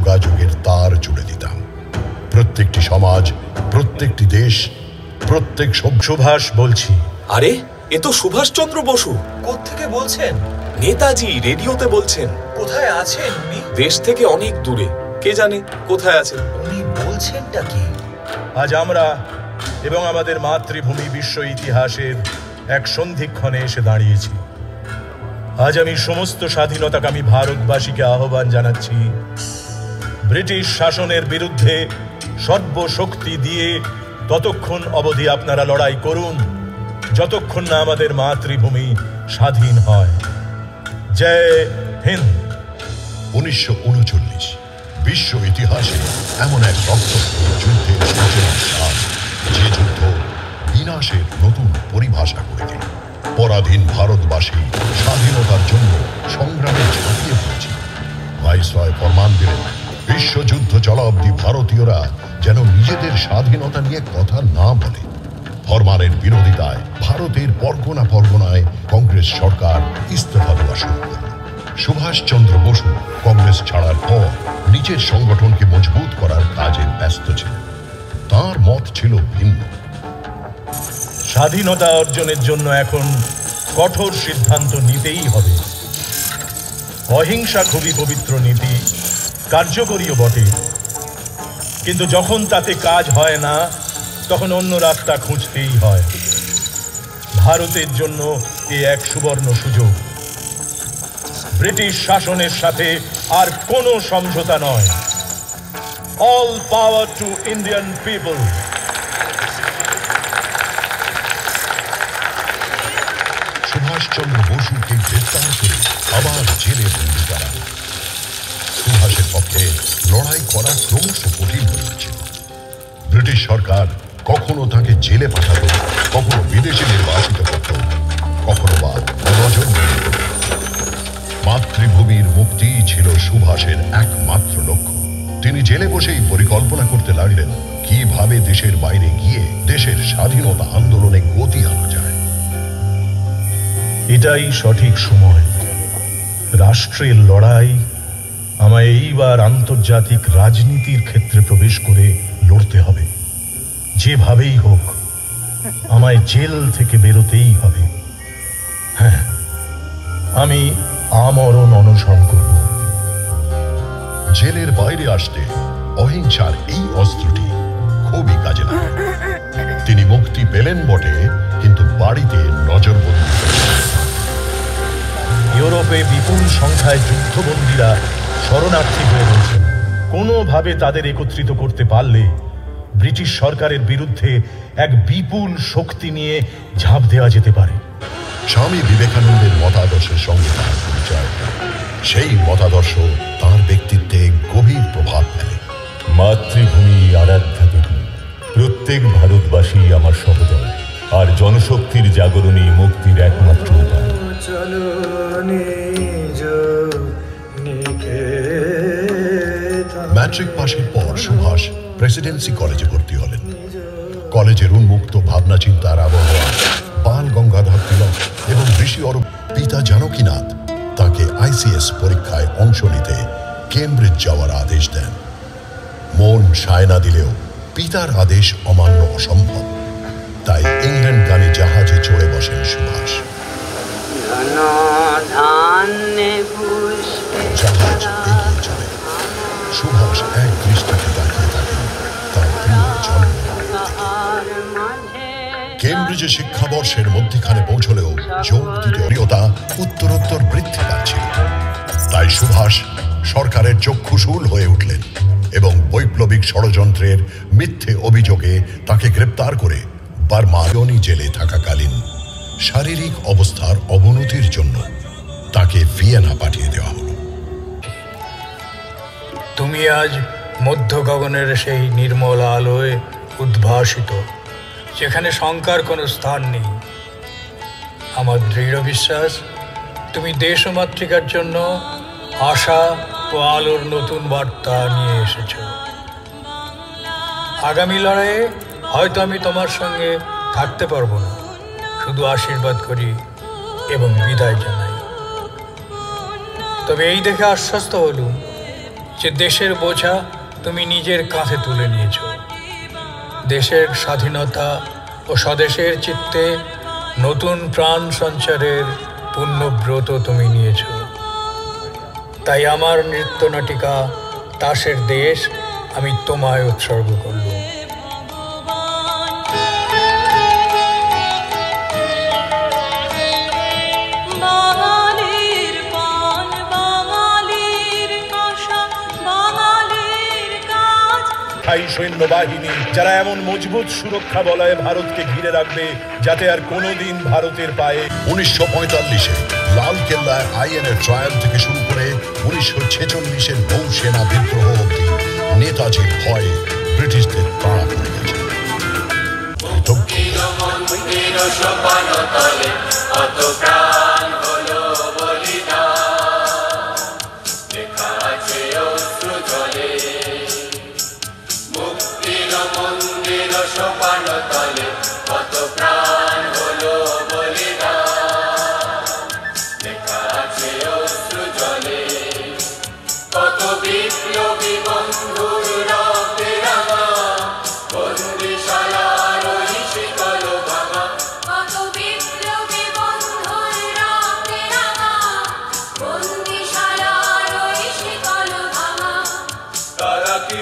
যোগাযোগের তার জুড়ে দিতাম। প্রত্যেকটি সমাজ, প্রত্যেকটি দেশ, প্রত্যেক সুভাষ বলছি। আরে, এ তো সুভাষচন্দ্র বসু। কোত্থেকে বলছেন? নেতাজি রেডিওতে বলছেন। কোথায় আছেন উনি? দেশ থেকে অনেক দূরে, কে জানে কোথায় আছেন। উনি বলছেনটা কি? আজ আমরা এবং আমাদের মাতৃভূমি বিশ্ব ইতিহাসের এক সন্ধিক্ষণে এসে দাঁড়িয়েছি। আজ আমি সমস্ত স্বাধীনতাকামী ভারতবাসীকে আহ্বান জানাচ্ছি, ব্রিটিশ শাসনের বিরুদ্ধে সর্বশক্তি দিয়ে ততক্ষণ অবধি আপনারা লড়াই করুন যতক্ষণ না আমাদের মাতৃভূমি স্বাধীন হয়। জয় হিন্দ। 1939 বিশ্ব ইতিহাসে এমন এক রক্তক্ষয়ী যুদ্ধের সূচনার সাল, যে যুদ্ধ বিনাশের নতুন পরিভাষা করে দিল। পরাধীন ভারতবাসী স্বাধীনতার জন্য সংগ্রামে ঝাঁপিয়ে পড়েছে। ভাইসরয় ফরমান দিলেন, বিশ্বযুদ্ধ চলা অবধি ভারতীয়রা যেন নিজেদের স্বাধীনতা নিয়ে কথা না বলে। ফরমানের বিরোধিতায় ভারতের পরগনা পরগনায় কংগ্রেস সরকার ইস্তফা দেওয়া শুরু করল। সুভাষচন্দ্র বসু কংগ্রেস ছাড়ার পর নিজের সংগঠনকে মজবুত করার কাজে ব্যস্ত ছিলেন। তার মত ছিল ভিন্ন। স্বাধীনতা অর্জনের জন্য এখন কঠোর সিদ্ধান্ত নিতেই হবে। অহিংসা খুবই পবিত্র নীতি, কার্যকরীও বটে, কিন্তু যখন তাতে কাজ হয় না তখন অন্য রাস্তা খুঁজতেই হয়। ভারতের জন্য এ এক সুবর্ণ সুযোগ। ব্রিটিশ শাসনের সাথে আর কোনো সমঝোতা নয়। All power to Indian people. Subhash Chandra বসুকে গ্রেফতার করে আবার জেলে বন্দী করা। সুভাষের পক্ষে লড়াই করা ক্রমশ কঠিন হয়ে উঠছিল। ব্রিটিশ সরকার কখনো তাকে জেলে পাঠাতো, কখনো বিদেশে নির্বাসিত করত, কখনো বা নজর বন্দী করত। মাতৃভূমির মুক্তিই ছিল সুভাষের একমাত্র লক্ষ্য। তিনি জেলে বসেই পরিকল্পনা করতে লাগলেন কিভাবে দেশের বাইরে গিয়ে দেশের স্বাধীনতা আন্দোলনে গতি আনা যায়। এটাই সঠিক সময়। রাষ্ট্রের লড়াই আমায় এইবার আন্তর্জাতিক রাজনীতির ক্ষেত্রে প্রবেশ করে লড়তে হবে। যেভাবেই হোক আমায় জেল থেকে বেরোতেই হবে। হ্যাঁ, আমি আমরণ অনশন করব। জেলের বাইরে আসতে অহিংসার এই অস্ত্রটি খুবই কাজে লাগে। তিনি মুক্তি পেলেন বটে, কিন্তু বাড়িতে নজরবন্দী। ইউরোপে বিপুল সংখ্যায় যুদ্ধবন্দীরা শরণার্থী হয়ে রয়েছেন। কোনোভাবে তাদের একত্রিত করতে পারলে ব্রিটিশ সরকারের বিরুদ্ধে এক বিপুল শক্তি নিয়ে ঝাঁপ দেওয়া যেতে পারে। স্বামী বিবেকানন্দের মতাদর্শের সঙ্গে তার পরিচয়। সেই মতাদর্শ তার ব্যক্তিত্বে গভীর প্রভাব ফেলে। মাতৃভূমি আরাধ্যা দেবী, প্রত্যেক ভারতবাসী আমার সহোদর, আর জনশক্তির জাগরণী মুক্তির একমাত্র উপায়। ম্যাট্রিক পাশের পর সুভাষ প্রেসিডেন্সি কলেজে ভর্তি হলেন। কলেজের উন্মুক্ত ভাবনা চিন্তার আবহাওয়া, বাল গঙ্গাধর তিলক এবং ঋষি অরূপ পিতা জানকীনাথ তাকে আইসিএস পরীক্ষায় অংশ নিতে কেমব্রিজ যাওয়ার আদেশ দেন। মন সায় না দিলেও পিতার আদেশ অমান্য অসম্ভব। তাই ইংল্যান্ডগামী জাহাজে চড়ে বসেন সুভাষ। জাহাজ এগিয়ে চলে। সুভাষ এক দৃষ্টিতে তাকিয়ে থাকেন তার প্রিয় জন্মভূমির দিকে। কেমব্রিজে শিক্ষাবর্ষের মধ্যখানে পৌঁছলেও যোগ দিতে প্রিয়তা উত্তরোত্তর বৃদ্ধি পাচ্ছিল। তাই সুভাষ সরকারের চক্ষুশূল হয়ে উঠলেন এবং বৈপ্লবিক ষড়যন্ত্রের মিথ্যে অভিযোগে তাকে গ্রেপ্তার করে বার্মায়নি জেলে থাকাকালীন শারীরিক অবস্থার অবনতির জন্য তাকে ভিয়েনা পাঠিয়ে দেওয়া হলো। তুমি আজ মধ্য গগনের সেই নির্মল আলোয় উদ্ভাসিত, যেখানে শঙ্কার কোনো স্থান নেই। আমার দৃঢ় বিশ্বাস তুমি দেশ ও মাতৃকার জন্য আশা ও আলোর নতুন বার্তা নিয়ে এসেছ। আগামী লড়াইয়ে হয়তো আমি তোমার সঙ্গে থাকতে পারবো না, শুধু আশীর্বাদ করি এবং বিদায় জানাই। তবে এই দেখে আশ্বস্ত হলুম যে দেশের বোঝা তুমি নিজের কাঁধে তুলে নিয়েছ। দেশের স্বাধীনতা ও স্বদেশের চিত্তে নতুন প্রাণ সঞ্চারের পুণ্যব্রত তুমি নিয়েছ। তাই আমার নৃত্যনাটিকা তাসের দেশ আমি তোমায় উৎসর্গ করলুম। স্থায়ী সৈন্যবাহিনী যারা এমন মজবুত সুরক্ষা বলয়ে ভারতকে ঘিরে রাখবে যাতে আর কোনোদিন ভারতের পায়ে 1945-এ লাল কেল্লায় আইএনএ ট্রায়াল থেকে শুরু করে 1946-এর নৌসেনা বিদ্রোহ অবধি নেতাজির ভয়ে ব্রিটিশদের তাড়া করে গেছে। তারা কি